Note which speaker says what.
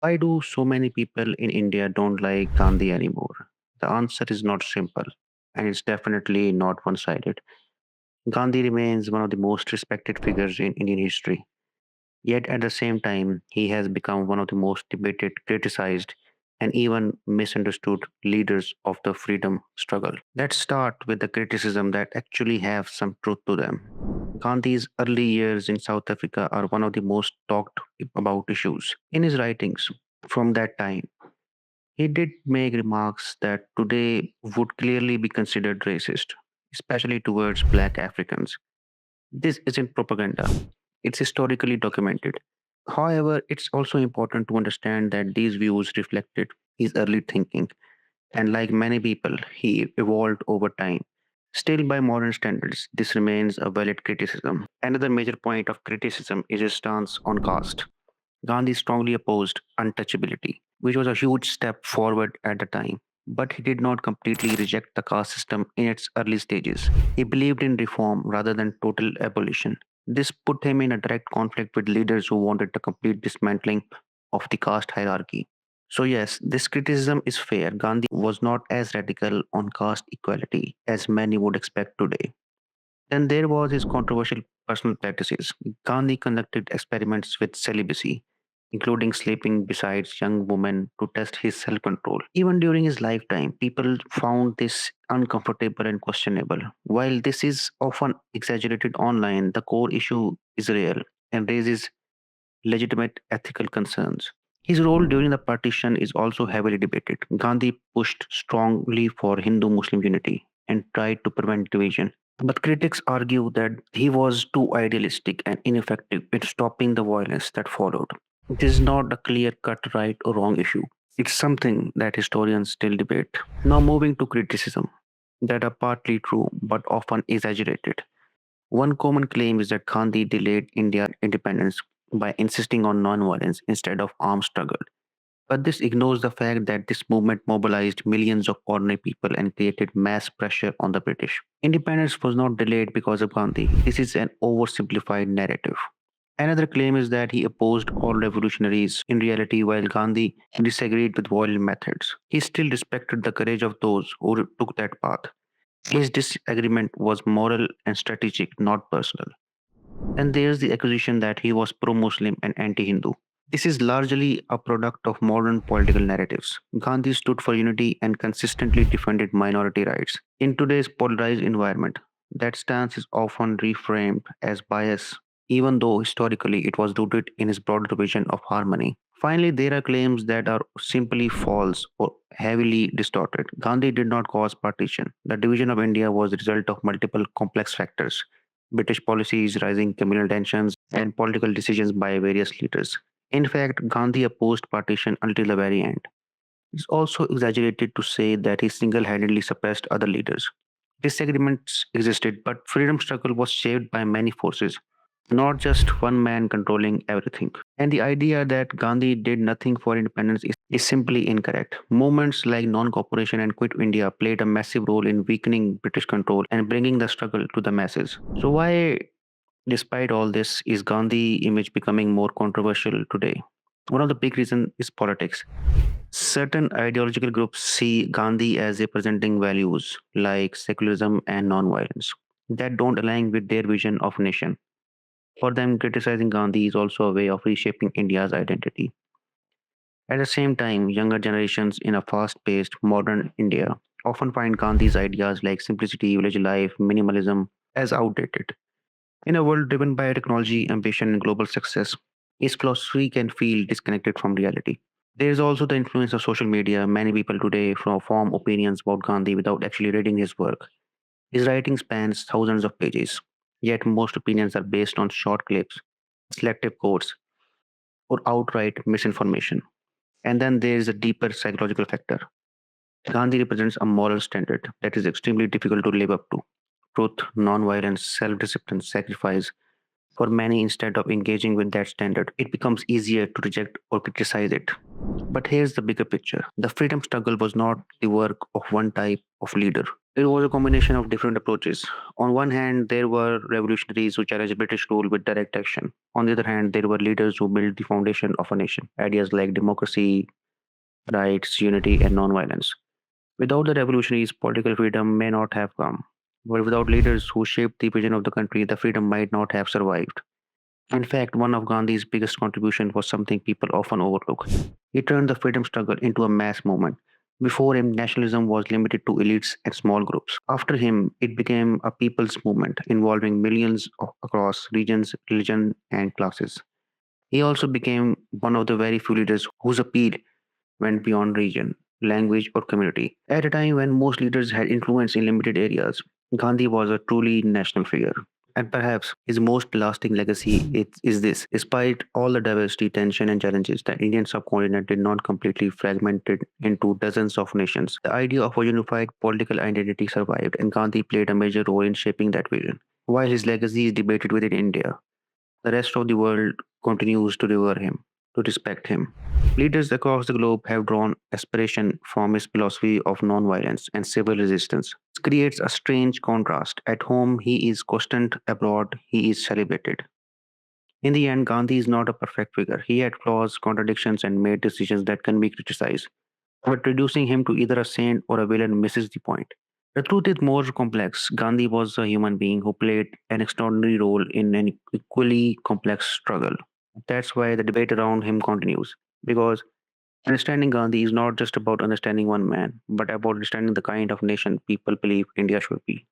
Speaker 1: Why do so many people in India don't like Gandhi anymore? The answer is not simple, and it's definitely not one sided. Gandhi remains one of the most respected figures in Indian history, yet at the same time, he has become one of the most debated, criticized, and even misunderstood leaders of the freedom struggle. Let's start with the criticism that actually have some truth to them. Gandhi's early years in South Africa are one of the most talked about issues. In his writings from that time, he did make remarks that today would clearly be considered racist, especially towards black Africans. This isn't propaganda, it's historically documented. However, it's also important to understand that these views reflected his early thinking, and like many people, he evolved over time. Still, by modern standards, this remains a valid criticism. Another major point of criticism is his stance on caste. Gandhi strongly opposed untouchability, which was a huge step forward at the time. But he did not completely reject the caste system in its early stages. He believed in reform rather than total abolition. This put him in a direct conflict with leaders who wanted the complete dismantling of the caste hierarchy. So, yes, this criticism is fair. Gandhi was not as radical on caste equality as many would expect today. Then there was his controversial personal practices. Gandhi conducted experiments with celibacy, including sleeping beside young women to test his self control. Even during his lifetime, people found this uncomfortable and questionable. While this is often exaggerated online, the core issue is real and raises legitimate ethical concerns. His role during the partition is also heavily debated. Gandhi pushed strongly for Hindu Muslim unity and tried to prevent division. But critics argue that he was too idealistic and ineffective in stopping the violence that followed. This is not a clear cut right or wrong issue. It's something that historians still debate. Now, moving to criticism that are partly true but often exaggerated. One common claim is that Gandhi delayed India's independence by insisting on non-violence instead of armed struggle. But this ignores the fact that this movement mobilized millions of ordinary people and created mass pressure on the British. Independence was not delayed because of Gandhi. This is an oversimplified narrative. Another claim is that he opposed all revolutionaries. In reality, while Gandhi disagreed with violent methods, he still respected the courage of those who took that path. His disagreement was moral and strategic, not personal. Then there's the accusation that he was pro Muslim and anti Hindu. This is largely a product of modern political narratives. Gandhi stood for unity and consistently defended minority rights. In today's polarized environment, that stance is often reframed as bias, even though historically it was rooted in his broader vision of harmony. Finally, there are claims that are simply false or heavily distorted. Gandhi did not cause partition. The division of India was the result of multiple complex factors: British policies, rising communal tensions, and political decisions by various leaders. In fact, Gandhi opposed partition until the very end. It's also exaggerated to say that he single handedly suppressed other leaders. Disagreements existed, but freedom struggle was shaped by many forces, not just one man controlling everything. And the idea that Gandhi did nothing for independence is simply incorrect. Movements like non cooperation and Quit India played a massive role in weakening British control and bringing the struggle to the masses. So, why, despite all this, is Gandhi image becoming more controversial today? One of the big reasons is politics. Certain ideological groups see Gandhi as representing values like secularism and non-violence that don't align with their vision of nation. For them, criticizing Gandhi is also a way of reshaping India's identity. At the same time, younger generations in a fast paced modern India often find Gandhi's ideas like simplicity, village life, minimalism as outdated. In a world driven by technology, ambition, and global success, his philosophy can feel disconnected from reality. There is also the influence of social media. Many people today form opinions about Gandhi without actually reading his work. His writing spans thousands of pages, yet most opinions are based on short clips, selective quotes, or outright misinformation. And then there is a deeper psychological factor. Gandhi represents a moral standard that is extremely difficult to live up to. Truth, non-violence, self-discipline, sacrifice. For many, instead of engaging with that standard, it becomes easier to reject or criticize it. But here's the bigger picture. The freedom struggle was not the work of one type of leader. It was a combination of different approaches. On one hand, there were revolutionaries who challenged British rule with direct action. On the other hand, there were leaders who built the foundation of a nation. Ideas like democracy, rights, unity, and nonviolence. Without the revolutionaries, political freedom may not have come. But without leaders who shaped the vision of the country, the freedom might not have survived. In fact, one of Gandhi's biggest contributions was something people often overlook. He turned the freedom struggle into a mass movement. Before him, nationalism was limited to elites and small groups. After him, it became a people's movement involving millions across regions, religion, and classes. He also became one of the very few leaders whose appeal went beyond region, language, or community. At a time when most leaders had influence in limited areas, Gandhi was a truly national figure. And perhaps his most lasting legacy is this. Despite all the diversity, tension, and challenges, the Indian subcontinent did not completely fragmented into dozens of nations. The idea of a unified political identity survived, and Gandhi played a major role in shaping that vision. While his legacy is debated within India, the rest of the world continues to revere him, to respect him. Leaders across the globe have drawn inspiration from his philosophy of nonviolence and civil resistance. This creates a strange contrast. At home, he is questioned, abroad, he is celebrated. In the end, Gandhi is not a perfect figure. He had flaws, contradictions, and made decisions that can be criticized. But reducing him to either a saint or a villain misses the point. The truth is more complex. Gandhi was a human being who played an extraordinary role in an equally complex struggle. That's why the debate around him continues. Because understanding Gandhi is not just about understanding one man, but about understanding the kind of nation people believe India should be.